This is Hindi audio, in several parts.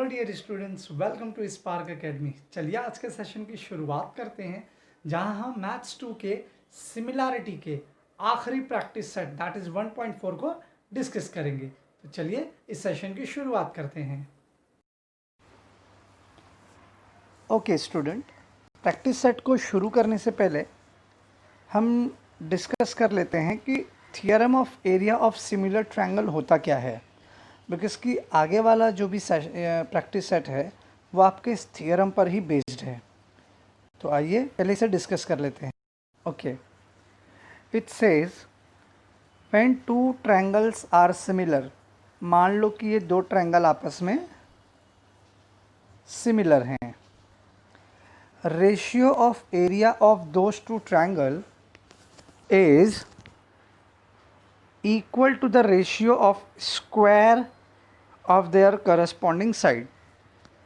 Hello dear students, welcome to Spark Academy. चलिए आज के सेशन की शुरुआत करते हैं, जहां हम मैथ्स 2 के सिमिलैरिटी के आखिरी प्रैक्टिस सेट दैट इज 1.4 को डिस्कस करेंगे। तो चलिए इस सेशन की शुरुआत करते हैं। ओके स्टूडेंट, प्रैक्टिस सेट को शुरू करने से पहले हम डिस्कस कर लेते हैं कि theorem of area of similar triangle होता क्या है, बिकॉज कि आगे वाला जो भी प्रैक्टिस सेट है वो आपके इस थियरम पर ही बेस्ड है। तो आइए पहले इसे डिस्कस कर लेते हैं। Okay, it says when two triangles are similar. मान लो कि ये दो ट्रायंगल आपस में सिमिलर हैं। Ratio of area of those two triangle is equal to the ratio of square of their corresponding side.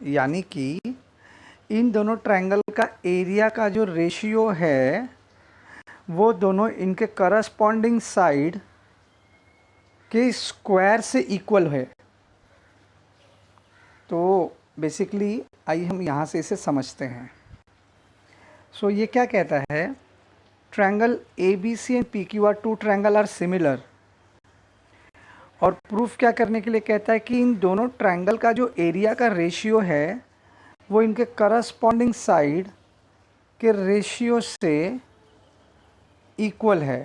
यानी कि इन दोनों ट्रायंगल का एरिया का जो रेशियो है वो दोनों इनके करस्पॉन्डिंग साइड के स्क्वायर से इक्वल है। तो बेसिकली आइए हम यहाँ से इसे समझते हैं। सो ये क्या कहता है, triangle A B C and P Q R two triangle are similar. और प्रूफ क्या करने के लिए कहता है कि इन दोनों ट्रायंगल का जो एरिया का रेशियो है वो इनके करस्पॉन्डिंग साइड के रेशियो से इक्वल है।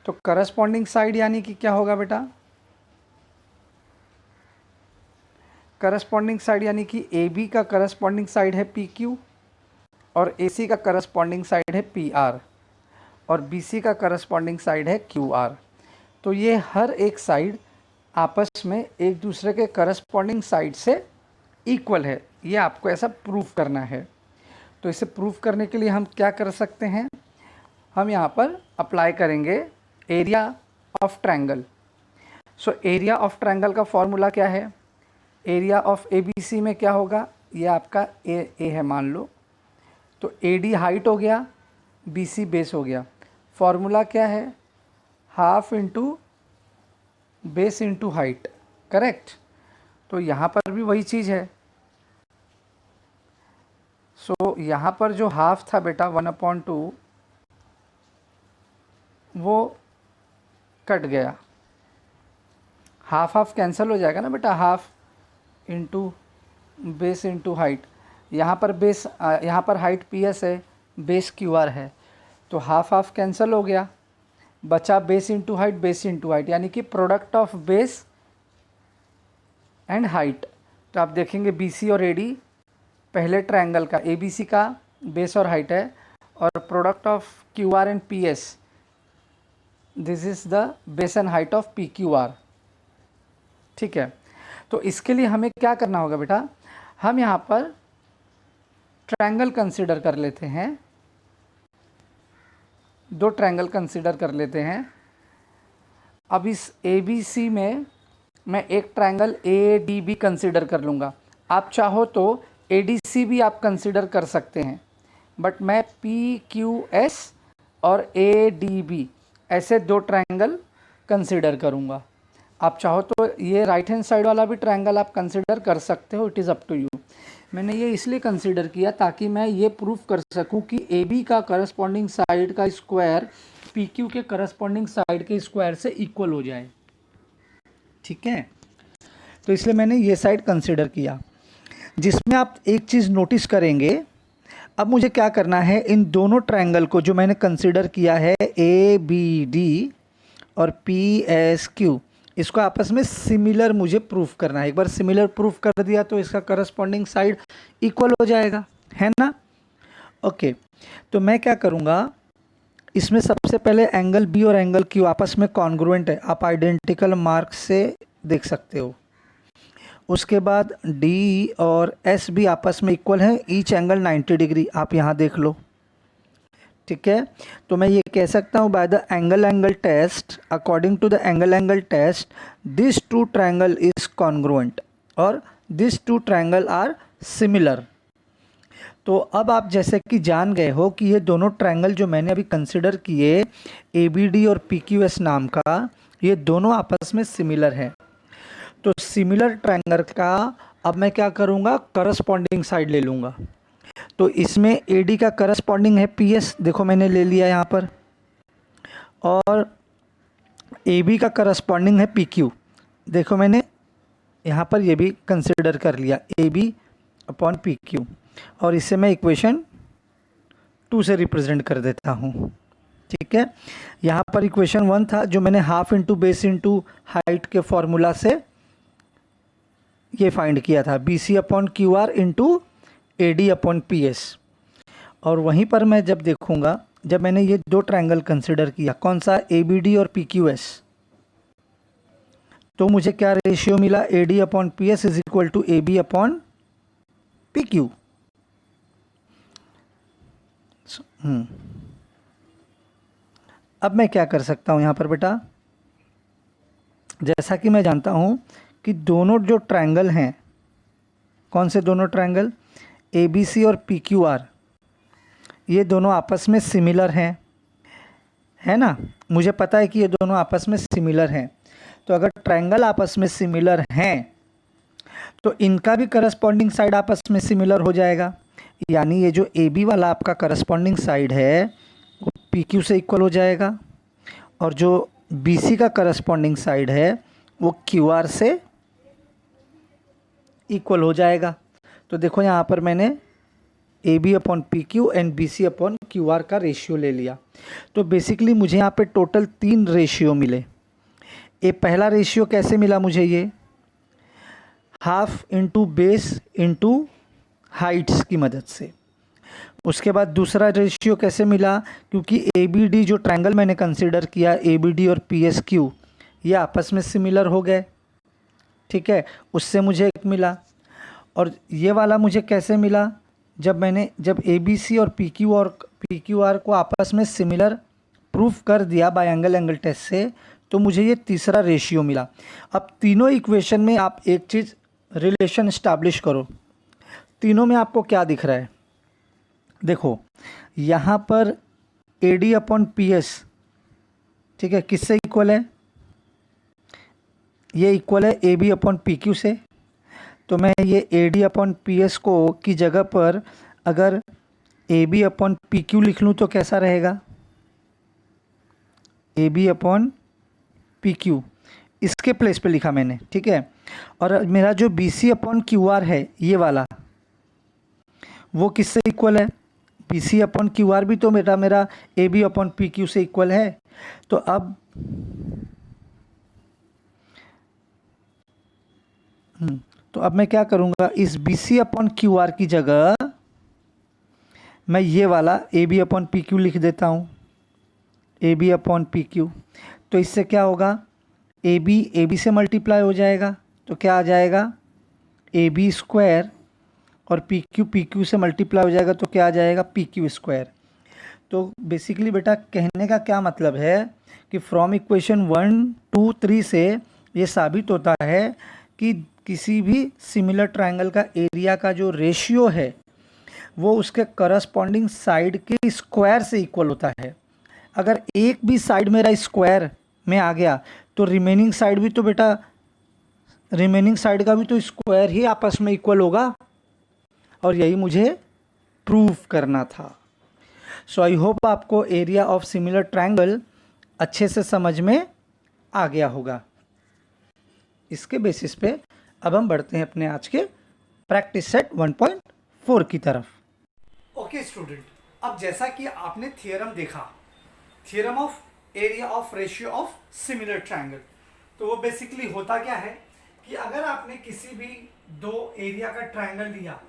तो करस्पॉन्डिंग साइड यानी कि क्या होगा बेटा, करस्पॉन्डिंग साइड यानी कि ए बी का करस्पॉन्डिंग साइड है पी क्यू और ए सी का करस्पॉन्डिंग साइड है पी आर और बी सी का करस्पॉन्डिंग साइड है क्यू आर। तो ये हर एक साइड आपस में एक दूसरे के करस्पॉन्डिंग साइड से इक्वल है। ये आपको ऐसा प्रूफ करना है। तो इसे प्रूफ करने के लिए हम क्या कर सकते हैं, हम यहाँ पर अप्लाई करेंगे area of triangle. So area of triangle का फॉर्मूला क्या है, area of A B C में क्या होगा, ये आपका ए है मान लो। तो ए डी हाइट हो गया, बी सी बेस हो गया। फॉर्मूला क्या है, half into base into height, correct. तो यहाँ पर भी वही चीज़ है। सो यहाँ पर जो हाफ था बेटा 1/2 वो कट गया, हाफ हाफ कैंसिल हो जाएगा ना बेटा, half into base into height. यहाँ पर बेस यहाँ पर हाइट पी एस है, बेस क्यू आर है, तो हाफ हाफ कैंसिल हो गया, बचा base into height, base into height यानी कि product of base and height. तो आप देखेंगे बी सी और ए डी पहले ट्रायंगल का ए बी सी का बेस और हाइट है, और product of Q R and P S, this is the base and height of P Q R. ठीक है, तो इसके लिए हमें क्या करना होगा बेटा, हम यहाँ पर ट्रायंगल कंसीडर कर लेते हैं, दो ट्रायंगल कंसीडर कर लेते हैं। अब इस ए बी सी में मैं एक triangle A D B consider कर लूँगा। आप चाहो तो ए डी सी भी आप कंसीडर कर सकते हैं, बट मैं पी क्यू एस और ए डी बी ऐसे दो ट्रायंगल कंसीडर करूँगा। आप चाहो तो ये राइट हैंड साइड वाला भी ट्रायंगल आप कंसीडर कर सकते हो, it is up to you. मैंने ये इसलिए कंसीडर किया ताकि मैं ये प्रूफ कर सकूं कि ए बी का करस्पॉन्डिंग साइड का स्क्वायर पी क्यू के करस्पॉन्डिंग साइड के स्क्वायर से इक्वल हो जाए। ठीक है, तो इसलिए मैंने ये साइड कंसीडर किया, जिसमें आप एक चीज़ नोटिस करेंगे। अब मुझे क्या करना है, इन दोनों ट्रायंगल को जो मैंने कंसीडर किया है ए बी डी और पी एस क्यू, इसको आपस में सिमिलर मुझे प्रूफ करना है। एक बार सिमिलर प्रूफ कर दिया तो इसका करस्पॉन्डिंग साइड इक्वल हो जाएगा, है ना। ओके, तो मैं क्या करूँगा, इसमें सबसे पहले एंगल बी और एंगल क्यू आपस में कॉन्ग्रुएंट है, आप आइडेंटिकल मार्क से देख सकते हो। उसके बाद डी और एस भी आपस में इक्वल है, ईच एंगल 90 डिग्री, आप यहाँ देख लो। ठीक है, तो मैं ये कह सकता हूँ by the angle test, according to the angle test this two triangle is congruent और this two triangle are similar. तो अब आप जैसे कि जान गए हो कि ये दोनों ट्रायंगल जो मैंने अभी कंसिडर किए ए बी डी और पी क्यू एस नाम का, ये दोनों आपस में सिमिलर हैं। तो सिमिलर ट्रायंगल का अब मैं क्या करूँगा, करस्पॉन्डिंग साइड ले लूँगा। तो इसमें AD का करस्पॉन्डिंग है PS, देखो मैंने ले लिया यहाँ पर, और AB का करस्पॉन्डिंग है PQ, देखो मैंने यहाँ पर ये भी कंसिडर कर लिया, AB/PQ, और इसे मैं इक्वेशन 2 से रिप्रेजेंट कर देता हूँ। ठीक है, यहाँ पर इक्वेशन 1 था जो मैंने half into base into height के फॉर्मूला से ये फाइंड किया था, BC/QR इंटू AD/PS। और वहीं पर मैं जब देखूंगा, जब मैंने ये दो ट्रायंगल कंसिडर किया, कौन सा, ABD और PQS, तो मुझे क्या रेशियो मिला, AD/PS is equal to AB/PQ। अब मैं क्या कर सकता हूँ यहाँ पर बेटा, जैसा कि मैं जानता हूँ कि दोनों जो ट्रायंगल हैं, कौन से दोनों ट्रायंगल, ABC और PQR, ये दोनों आपस में सिमिलर हैं, है ना। मुझे पता है कि ये दोनों आपस में सिमिलर हैं। तो अगर ट्रायंगल आपस में सिमिलर हैं तो इनका भी करस्पॉन्डिंग साइड आपस में सिमिलर हो जाएगा, यानी ये जो AB वाला आपका करस्पॉन्डिंग साइड है वो PQ से इक्वल हो जाएगा, और जो BC का करस्पॉन्डिंग साइड है वो QR से इक्वल हो जाएगा। तो देखो यहाँ पर मैंने AB/PQ एंड BC/QR का रेशियो ले लिया। तो बेसिकली मुझे यहाँ पे टोटल 3 रेशियो मिले। ये पहला रेशियो कैसे मिला मुझे, ये half into base into Heights की मदद से। उसके बाद दूसरा रेशियो कैसे मिला, क्योंकि ABD जो ट्रायंगल मैंने कंसिडर किया, ABD और PSQ ये आपस में सिमिलर हो गए, ठीक है, उससे मुझे एक मिला। और ये वाला मुझे कैसे मिला, जब ABC और PQR को आपस में सिमिलर प्रूफ कर दिया बाय एंगल टेस्ट से, तो मुझे ये तीसरा रेशियो मिला। अब तीनों इक्वेशन में आप एक चीज़ रिलेशन इस्टेब्लिश करो, तीनों में आपको क्या दिख रहा है, देखो यहाँ पर AD/PS, ठीक है, किससे इक्वल है, ये इक्वल है AB/PQ से। तो मैं ये AD/PS को की जगह पर अगर AB/PQ लिख लूँ तो कैसा रहेगा, AB/PQ, इसके प्लेस पे लिखा मैंने, ठीक है। और मेरा जो BC/QR है ये वाला, वो किससे इक्वल है, BC/QR भी तो मेरा AB/PQ से इक्वल है। तो अब मैं क्या करूँगा, इस BC/QR की जगह मैं ये वाला AB/PQ लिख देता हूँ, AB/PQ। तो इससे क्या होगा, AB से मल्टीप्लाई हो जाएगा, तो क्या आ जाएगा, AB² और PQ से मल्टीप्लाई हो जाएगा तो क्या आ जाएगा, PQ²। तो बेसिकली बेटा कहने का क्या मतलब है कि फ्रॉम इक्वेशन 1, 2, 3 से ये साबित होता है कि किसी भी सिमिलर ट्रायंगल का एरिया का जो रेशियो है वो उसके करस्पॉन्डिंग साइड के स्क्वायर से इक्वल होता है। अगर एक भी साइड मेरा स्क्वायर में आ गया तो रिमेनिंग साइड का भी तो स्क्वायर ही आपस में इक्वल होगा, और यही मुझे प्रूफ करना था। सो आई होप आपको एरिया ऑफ सिमिलर ट्रायंगल अच्छे से समझ में आ गया होगा। इसके बेसिस पे अब हम बढ़ते हैं अपने आज के प्रैक्टिस सेट 1.4 की तरफ। ओके स्टूडेंट, अब जैसा कि आपने थियरम देखा, theorem of area of ratio of similar triangle, तो वो बेसिकली होता क्या है कि अगर आपने किसी भी दो एरिया का ट्रायंगल लिया,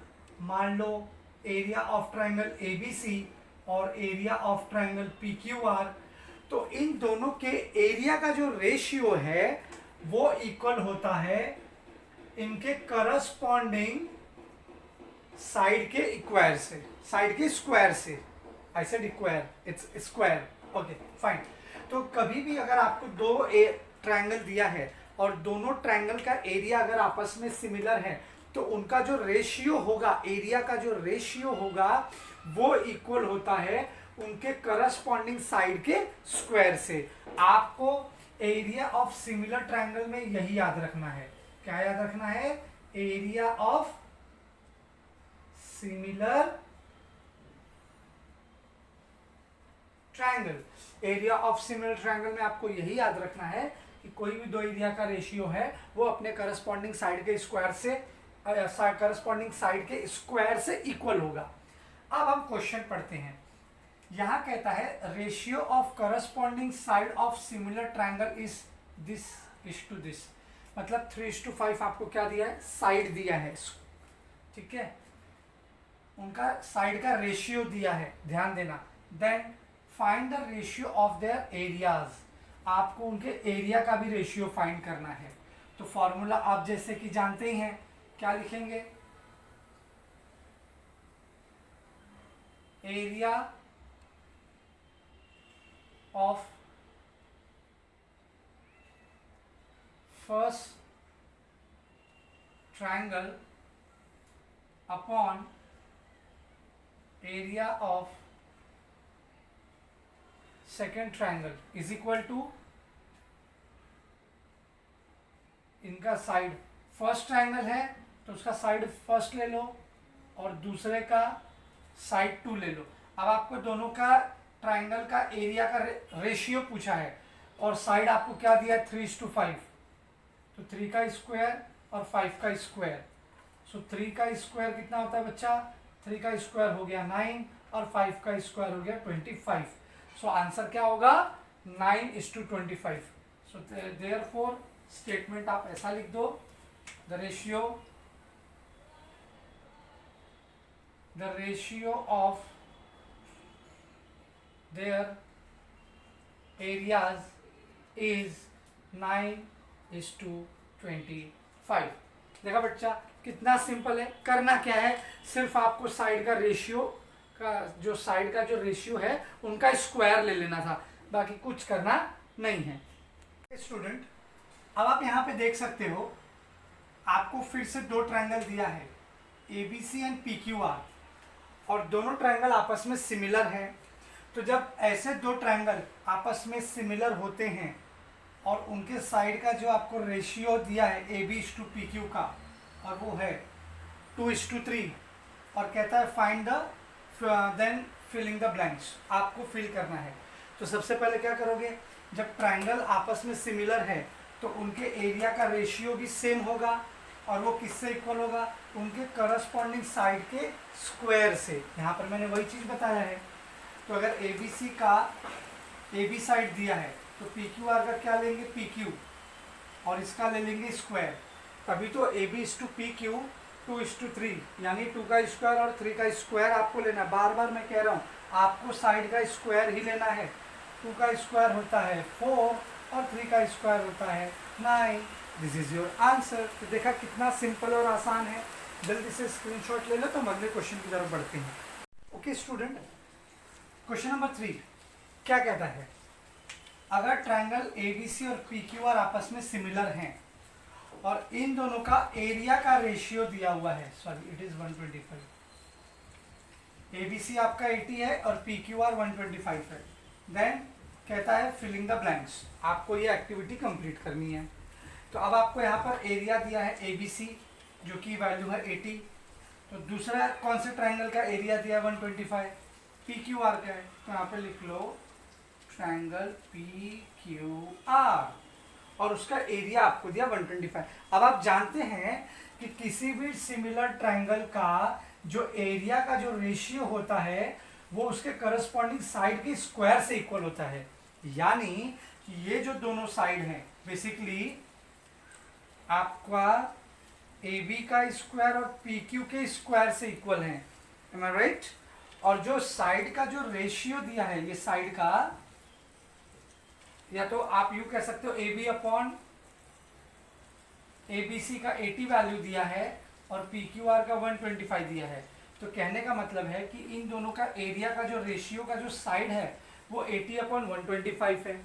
मान लो एरिया ऑफ ट्रायंगल ABC और एरिया ऑफ ट्रायंगल PQR, तो इन दोनों के एरिया का जो रेशियो है वो इक्वल होता है इनके करस्पॉन्डिंग साइड के इक्वायर से, साइड के स्क्वायर से। I said acquire, its square, okay fine. तो कभी भी अगर आपको दो ट्रायंगल दिया है और दोनों ट्रायंगल का एरिया अगर आपस में सिमिलर है तो उनका जो रेशियो होगा, एरिया का जो रेशियो होगा वो इक्वल होता है उनके करस्पॉन्डिंग साइड के स्क्वायर से। आपको एरिया ऑफ सिमिलर ट्रायंगल में यही याद रखना है, क्या याद रखना है, area of similar triangle. Area of similar triangle में आपको यही याद रखना है कि कोई भी दो एरिया का रेशियो है वो अपने करस्पॉन्डिंग साइड के स्क्वायर से इक्वल होगा। अब हम क्वेश्चन पढ़ते हैं। यहां कहता है ratio of corresponding side of similar triangle is this is to this, मतलब 3:5 आपको क्या दिया है, साइड दिया है, ठीक है, उनका साइड का रेशियो दिया है, ध्यान देना। Then find the ratio of their areas, आपको उनके एरिया का भी रेशियो फाइंड करना है। तो फॉर्मूला आप जैसे कि जानते ही हैं, क्या लिखेंगे, area of first triangle upon area of second triangle is equal to इनका साइड, फर्स्ट ट्रायंगल है तो उसका साइड फर्स्ट ले लो और दूसरे का साइड 2 ले लो। अब आपको दोनों का ट्रायंगल का एरिया का रेशियो पूछा है और साइड आपको क्या दिया है, 3:5, तो 3 का स्क्वायर और 5 का स्क्वायर, सो 3 का स्क्वायर कितना होता है बच्चा, 3 का स्क्वायर हो गया 9 और 5 का स्क्वायर हो गया 25। सो आंसर क्या होगा, 9:25। सो देयरफॉर स्टेटमेंट आप ऐसा लिख दो, the ratio of their areas is 9:25। देखा बच्चा कितना सिंपल है, करना क्या है, सिर्फ आपको साइड का रेशियो है उनका स्क्वायर ले लेना था, बाकी कुछ करना नहीं है। स्टूडेंट अब आप यहाँ पे देख सकते हो, आपको फिर से दो ट्रायंगल दिया है ABC एंड PQR, और दोनों ट्रायंगल आपस में सिमिलर हैं। तो जब ऐसे दो ट्रायंगल आपस में सिमिलर होते हैं और उनके साइड का जो आपको रेशियो दिया है AB/PQ का, और वो है 2:3, और कहता है find the then filling the blanks, आपको फिल करना है। तो सबसे पहले क्या करोगे, जब ट्रायंगल आपस में सिमिलर है तो उनके एरिया का रेशियो भी सेम होगा, और वो किससे इक्वल होगा, उनके करस्पॉन्डिंग साइड के स्क्वायर से। यहाँ पर मैंने वही चीज़ बताया है। तो अगर ABC का AB साइड दिया है तो PQR का क्या लेंगे, PQ, और इसका ले लेंगे स्क्वायर, तभी तो AB/PQ 2:3, यानी 2 का स्क्वायर और 3 का स्क्वायर आपको लेना। बार बार मैं कह रहा हूँ आपको साइड का स्क्वायर ही लेना है। 2 का स्क्वायर होता है 4 और 3 का स्क्वायर होता है 9। This is your answer. तो देखा कितना सिंपल और आसान है। जल्दी से स्क्रीनशॉट ले लो तो हम अगले क्वेश्चन की तरफ बढ़ते हैं। ओके स्टूडेंट, क्वेश्चन नंबर 3 क्या कहता है, अगर ट्रायंगल ABC और PQR आपस में सिमिलर हैं और इन दोनों का एरिया का रेशियो दिया हुआ है, सॉरी इट इज 125, ABC आपका 80 है और PQR 125 है, देन कहता है फिलिंग द ब्लैंक्स, आपको ये एक्टिविटी कंप्लीट करनी है। तो अब आपको यहाँ पर एरिया दिया है ABC जो कि वैल्यू है 80, तो दूसरा कौन से ट्रायंगल का एरिया दिया है 125, PQR का है, तो यहाँ पे लिख लो ट्रायंगल PQR, और उसका एरिया आपको दिया 125। अब आप जानते हैं कि किसी भी सिमिलर ट्रायंगल का जो एरिया का जो रेशियो होता है वो उसके करस्पॉन्डिंग साइड के स्क्वायर से इक्वल होता है, यानी कि ये जो दोनों साइड हैं बेसिकली आपका AB का स्क्वायर और PQ के स्क्वायर से इक्वल है, एम आई राइट। और जो साइड का जो रेशियो दिया है, ये साइड का, या तो आप यू कह सकते हो ABC का 80 वैल्यू दिया है और PQR का 125 दिया है। तो कहने का मतलब है कि इन दोनों का एरिया का जो रेशियो का जो साइड है वो 80/125 है,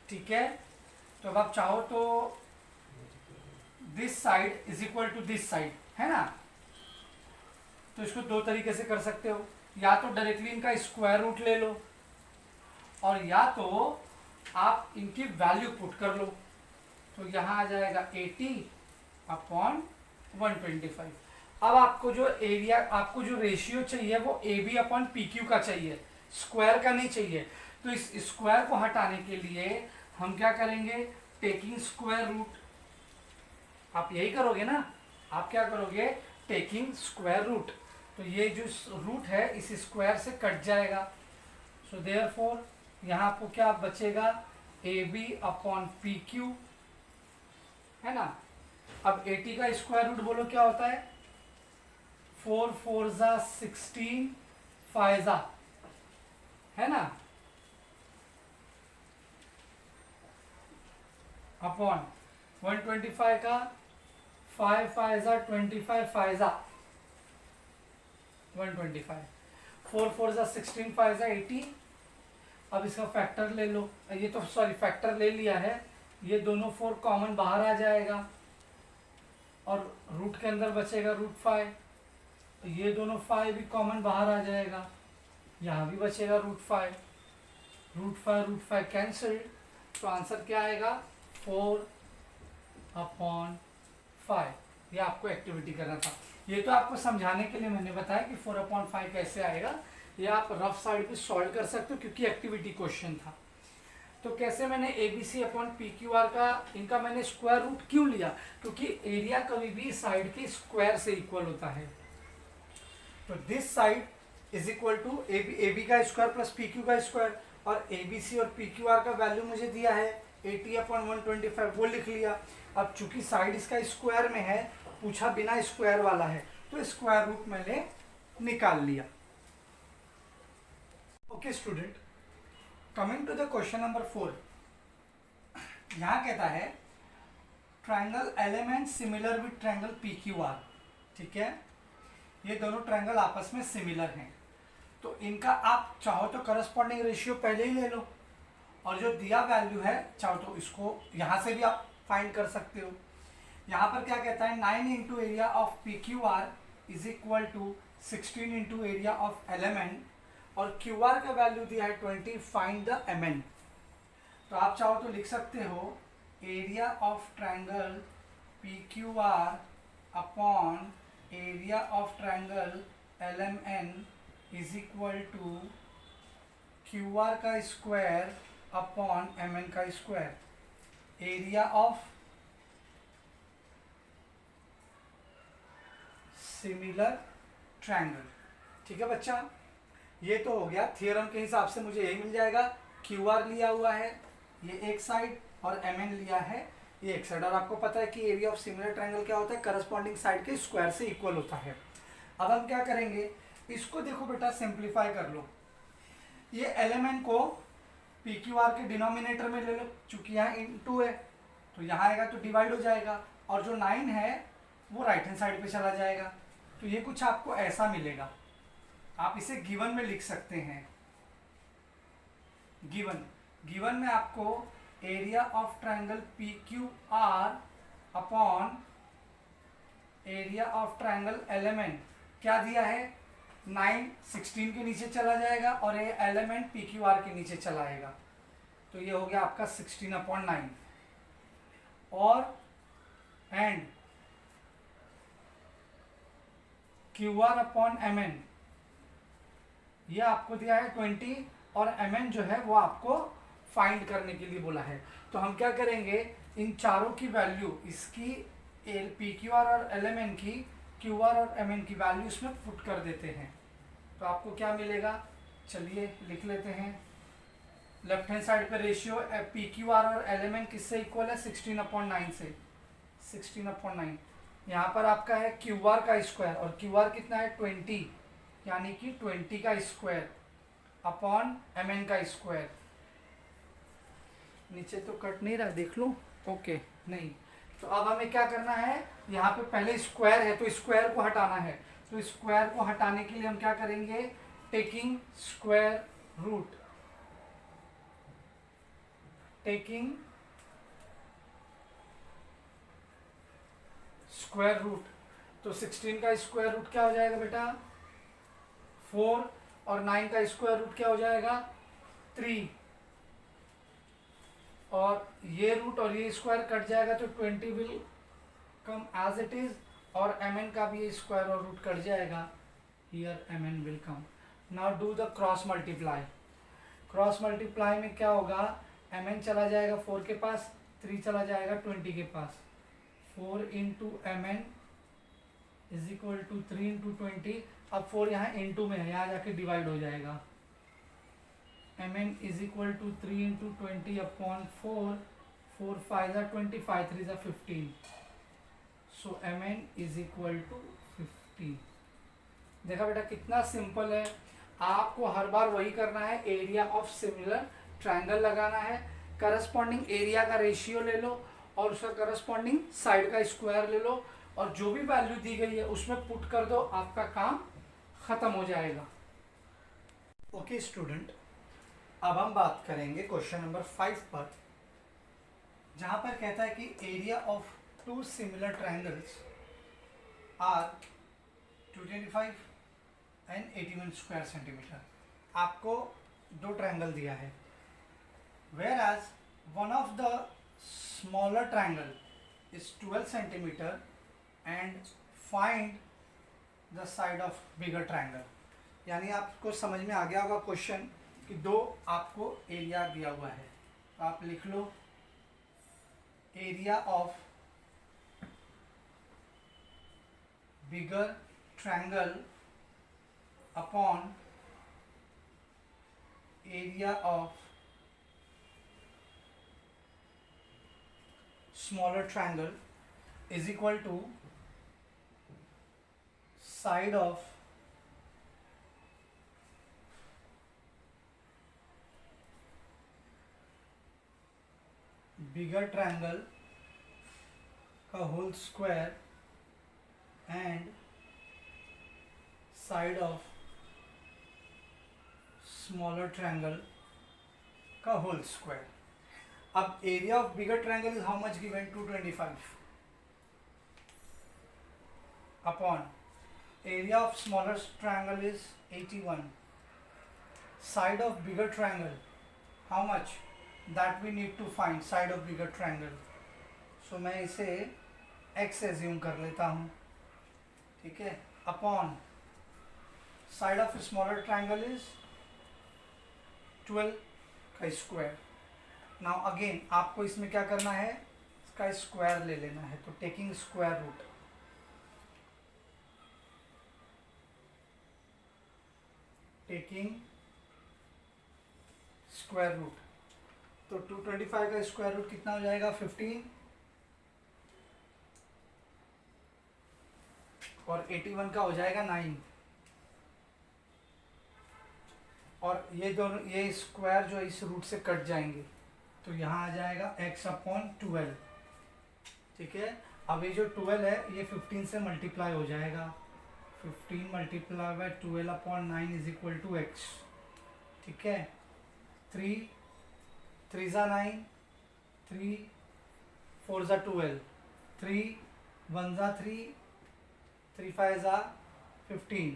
ठीक है। तो अब आप चाहो तो this side is equal to this side, है ना, तो इसको दो तरीके से कर सकते हो, या तो डायरेक्टली इनका स्क्वायर रूट ले लो और या तो आप इनकी वैल्यू पुट कर लो। तो यहाँ आ जाएगा 80/125, 125। अब आपको जो एरिया, आपको जो रेशियो चाहिए वो A B upon P Q का चाहिए, स्क्वायर का नहीं चाहिए। तो इस स्क्वायर को हटाने के लिए हम क्या करेंगे, टेकिंग स्क्वायर रूट, आप यही करोगे ना, आप क्या करोगे, टेकिंग स्क्वायर रूट। तो ये जो रूट है इस स्क्वायर से कट जाएगा। सो देयरफॉर यहाँ आपको क्या बचेगा, A B upon P Q, है ना। अब 80 का स्क्वायर रूट बोलो क्या होता है, 4 4 जा 16 5 जा, है ना, अपॉन 125 का 5 5 जा 25 5 जा 125, 4 4 जा 16 5 जा 80। अब इसका फैक्टर ले लो, ये तो सॉरी फैक्टर ले लिया है, ये दोनों 4 कॉमन बाहर आ जाएगा और रूट के अंदर बचेगा √5, तो ये दोनों 5 भी कॉमन बाहर आ जाएगा, यहाँ भी बचेगा √5 कैंसिल। तो आंसर क्या आएगा, 4/5। ये आपको एक्टिविटी करना था, ये तो आपको समझाने के लिए मैंने बताया कि 4/5 कैसे आएगा। ये आप रफ साइड पे सॉल्व कर सकते हो क्योंकि एक्टिविटी क्वेश्चन था। तो कैसे मैंने A B C upon P Q R का, इनका मैंने स्क्वायर रूट क्यों लिया, क्योंकि एरिया कभी भी साइड के स्क्वायर से इक्वल होता है। तो this side is equal to A B का स्क्वायर प्लस पी क्यू का स्क्वायर, और ए बी सी और पी क्यू आर का वैल्यू मुझे दिया है 80/125, वो लिख लिया। अब चूंकि साइड इसका स्क्वायर में है, पूछा बिना स्क्वायर वाला है, तो स्क्वायर रूट मैंने निकाल लिया। Okay student, coming to the question number 4। यहाँ कहता है triangle element similar with triangle P Q R, ठीक है, ये दोनों ट्राइंगल आपस में सिमिलर हैं। तो इनका आप चाहो तो करस्पॉन्डिंग रेशियो पहले ही ले लो, और जो दिया वैल्यू है चाहो तो इसको यहाँ से भी आप फाइंड कर सकते हो। यहाँ पर क्या कहता है, 9 into area of P Q R is equal to 16 into area of element, और क्यू आर का वैल्यू दिया है 20, फाइंड द एम एन। तो आप चाहो तो लिख सकते हो area of triangle P Q R upon area of triangle L M N is equal to Q R का स्क्वायर अपॉन एम एन का square. Area of similar triangle, ठीक है बच्चा। ये तो हो गया, थियरम के हिसाब से मुझे यही मिल जाएगा, क्यू आर लिया हुआ है ये एक साइड और एम एन लिया है ये एक साइड, और आपको पता है कि एरिया ऑफ सिमिलर ट्राइंगल क्या होता है, करस्पॉन्डिंग साइड के स्क्वायर से इक्वल होता है। अब हम क्या करेंगे, इसको देखो बेटा सिंप्लीफाई कर लो, ये एलिमेंट को पी क्यू आर के डिनोमिनेटर में ले लो, चूंकि यहाँ इनटू है तो यहाँ आएगा तो डिवाइड हो जाएगा, और जो 9 है वो राइट हैंड साइड पे चला जाएगा। तो ये कुछ आपको ऐसा मिलेगा, आप इसे गिवन में लिख सकते हैं। गिवन में आपको area of triangle P Q R upon area of triangle element क्या दिया है, 9 16 के नीचे चला जाएगा और ये एलिमेंट पी क्यू आर के नीचे चला आएगा, तो ये हो गया आपका 16/9, और and Q R upon M N, ये आपको दिया है 20, और एम एन जो है वो आपको फाइंड करने के लिए बोला है। तो हम क्या करेंगे, इन चारों की वैल्यू, इसकी पी क्यू आर और एल एम एन की, क्यू आर और एम एन की वैल्यू इसमें पुट कर देते हैं। तो आपको क्या मिलेगा, चलिए लिख लेते हैं। लेफ्ट हैंड साइड पे रेशियो पी क्यू आर और एल एम एन किससे इक्वल है, 16/9 से, 16/9। यहाँ पर आपका है क्यू आर का स्क्वायर, और क्यू आर कितना है 20, यानी कि 20 का स्क्वायर अपॉन एम एन का स्क्वायर। नीचे तो कट नहीं रहा, देख लो, ओके नहीं। तो अब हमें क्या करना है, यहाँ पे पहले स्क्वायर है तो स्क्वायर को हटाना है, तो स्क्वायर को हटाने के लिए हम क्या करेंगे, taking square root, taking square root. तो 16 का स्क्वायर रूट क्या हो जाएगा बेटा, 4, और 9 का स्क्वायर रूट क्या हो जाएगा, 3, और ये रूट और ये स्क्वायर कट जाएगा तो 20 will come as it is, और एम एन का भी स्क्वायर और रूट कट जाएगा, here M N will come. Now do the cross multiply. Cross multiply में क्या होगा, एम एन चला जाएगा 4 के पास, 3 चला जाएगा 20 के पास, 4 into M N is equal to 3 into 20। अब 4 यहाँ इंटू में है, यहाँ जाके डिवाइड हो जाएगा। M N is equal to 3 into 20 upon 4, 4 5 ज़ा 20, 5 3 ज़ा 15, so M N is equal to 15। देखा बेटा कितना सिंपल है। आपको हर बार वही करना है, एरिया ऑफ सिमिलर ट्रायंगल लगाना है, करस्पॉन्डिंग एरिया का रेशियो ले लो और उसका करस्पॉन्डिंग साइड का स्क्वायर ले लो और जो भी वैल्यू दी गई है उसमें पुट कर दो, आपका काम खत्म हो जाएगा। ओके स्टूडेंट, अब हम बात करेंगे क्वेश्चन नंबर 5 पर, जहां पर कहता है कि area of 2 similar triangles are 225 and 81 square centimetre. आपको 2 ट्रायंगल दिया है, where as one of the smaller triangle is 12 centimetre and find the side of bigger triangle. यानी आपको समझ में आ गया होगा क्वेश्चन कि 2 आपको एरिया दिया हुआ है, तो आप लिख लो area of bigger triangle upon area of smaller triangle is equal to side of bigger triangle का whole square and side of smaller triangle का होल स्क्वायर। अब area of bigger triangle is how much given, 225 upon area of smaller triangle is 81, side of bigger triangle how much, that we need to find side of bigger triangle. So मैं इसे x एज्यूम कर लेता हूँ, ठीक है, upon side of smaller triangle is 12 का स्क्वायर। नाउ अगेन आपको इसमें क्या करना है, इसका स्क्वायर ले लेना है, तो taking square root, taking square root, तो 225 का स्क्वायर रूट कितना हो जाएगा, 15, और 81 का हो जाएगा 9, और ये दोनों, ये स्क्वायर जो इस रूट से कट जाएंगे, तो यहाँ आ जाएगा x अपॉन 12, ठीक है। अब ये जो 12 है ये 15 से मल्टीप्लाई हो जाएगा, 15 multiply by 12 upon 9 is equal to x, ठीक है। 3 3 ज़ा 9, 3 4 ज़ा 12, 3 1 ज़ा 3, 3 5 ज़ा 15,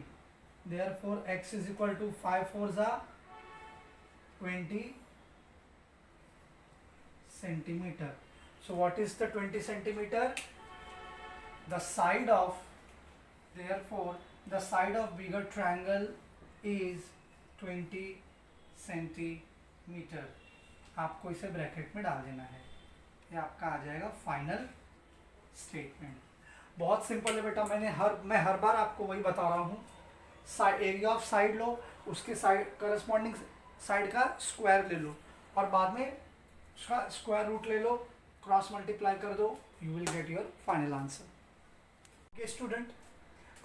therefore x is equal to 5 4 ज़ा 20 centimeter. So what is the 20 centimeter? The side of, therefore the side of bigger triangle is 20 centimeter. आपको इसे ब्रैकेट में डाल देना है, ये आपका आ जाएगा फाइनल स्टेटमेंट। बहुत सिंपल है बेटा, मैं हर बार आपको वही बता रहा हूँ। एरिया ऑफ साइड लो, उसके साइड करस्पॉन्डिंग साइड का स्क्वायर ले लो और बाद में उसका स्क्वायर रूट ले लो, क्रॉस मल्टीप्लाई कर दो, you will get your final answer. Okay student,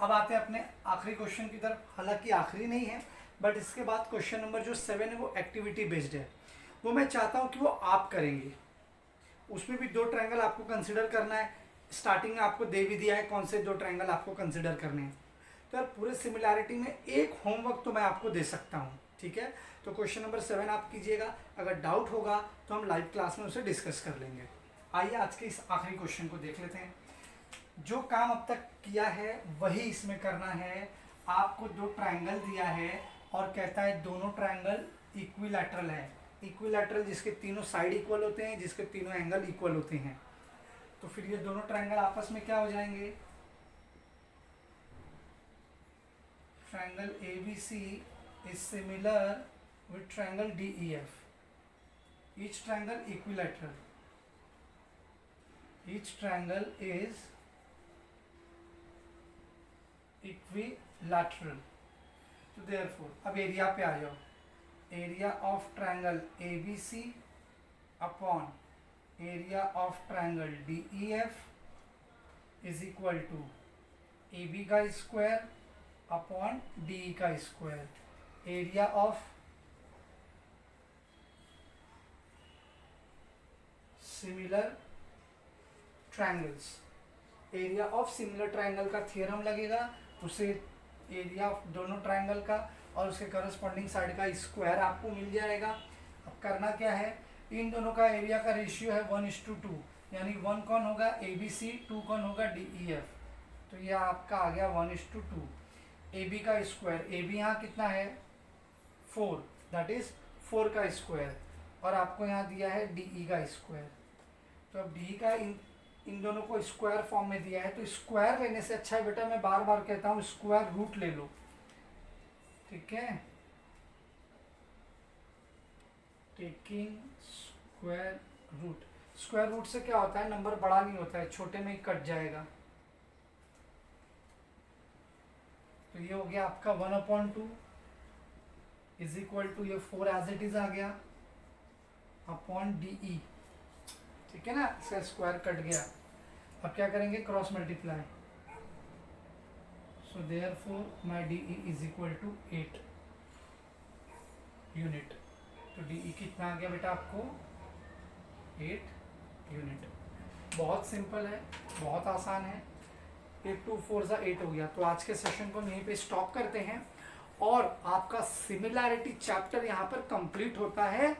अब आते हैं अपने आखिरी क्वेश्चन की तरफ। हालांकि आखिरी नहीं है, बट इसके बाद क्वेश्चन नंबर जो 7 है वो एक्टिविटी बेस्ड है, वो मैं चाहता हूँ कि वो आप करेंगे। उसमें भी 2 ट्रायंगल आपको कंसिडर करना है। स्टार्टिंग में आपको दे भी दिया है कौन से 2 ट्रायंगल आपको कंसिडर करने हैं, तो यार पूरे सिमिलैरिटी में एक होमवर्क तो मैं आपको दे सकता हूँ, ठीक है। तो क्वेश्चन नंबर 7 आप कीजिएगा, अगर डाउट होगा तो हम लाइव क्लास में उसे डिस्कस कर लेंगे। आइए आज के इस आखिरी क्वेश्चन को देख लेते हैं। जो काम अब तक किया है वही इसमें करना है। आपको 2 ट्रायंगल दिया है और कहता है दोनों ट्रायंगल इक्विलैटरल है। इक्विलैटरल जिसके तीनों साइड इक्वल होते हैं, जिसके तीनों एंगल इक्वल होते हैं। तो फिर ये दोनों ट्रायंगल आपस में क्या हो जाएंगे, triangle ABC is similar with triangle DEF. Each triangle equilateral. Each triangle is equilateral. तो therefore अब एरिया पे आ जाओ. Area of triangle ABC upon area of triangle DEF is equal to AB का स्क्वायर अपॉन DE का square. Area of similar triangles. Area of similar triangle का थ्योरम लगेगा, उसे एरिया ऑफ दोनों ट्रायंगल का और उसके करस्पॉन्डिंग साइड का स्क्वायर आपको मिल जाएगा. अब करना क्या है, इन दोनों का एरिया का रेशियो है 1:2, यानी 1 कौन होगा ABC, 2 कौन होगा DEF. तो यह आपका आ गया 1:2. AB का स्क्वायर, AB यहाँ कितना है 4, दैट इज 4 का स्क्वायर, और आपको यहाँ दिया है DE का स्क्वायर. तो अब DE का इन दोनों को स्क्वायर फॉर्म में दिया है, तो स्क्वायर लेने से अच्छा है बेटा, मैं बार बार कहता हूँ स्क्वायर रूट ले लो. ठीक है, taking square root. Square root से क्या होता है, नंबर बड़ा नहीं होता है, छोटे में ही कट जाएगा. तो ये हो गया आपका 1/2 इज इक्वल टू ये 4 एज इट इज आ गया अपॉन DE. ठीक है ना, इसका स्क्वायर कट गया. अब क्या करेंगे, cross multiply. So therefore my DE is equal to 8 unit. तो DE कितना आ गया बेटा आपको 8 यूनिट. बहुत सिंपल है, बहुत आसान है. 8 2 4 8 हो गया. तो आज के सेशन को यहीं पे स्टॉप करते हैं और आपका सिमिलैरिटी चैप्टर यहाँ पर कंप्लीट होता है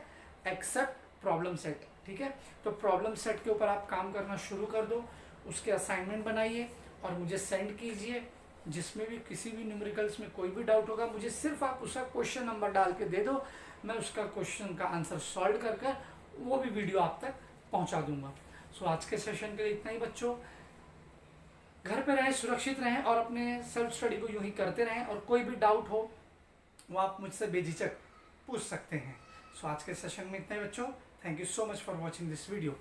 एक्सेप्ट प्रॉब्लम सेट. ठीक है, तो प्रॉब्लम सेट के ऊपर आप काम करना शुरू कर दो, उसके असाइनमेंट बनाइए और मुझे सेंड कीजिए. जिसमें भी किसी भी न्यूमेरिकल्स में कोई भी डाउट होगा, मुझे सिर्फ आप उसका क्वेश्चन नंबर डाल के दे दो, मैं उसका क्वेश्चन का आंसर सॉल्व कर कर वो भी वीडियो आप तक पहुंचा दूंगा. सो आज के सेशन के लिए इतना ही बच्चों. घर पे रहें, सुरक्षित रहें और अपने सेल्फ स्टडी को यूं ही करते रहें, और कोई भी डाउट हो वो आप मुझसे बेझिझक पूछ सकते हैं. सो आज के सेशन में इतना ही बच्चों. Thank you so much for watching this video.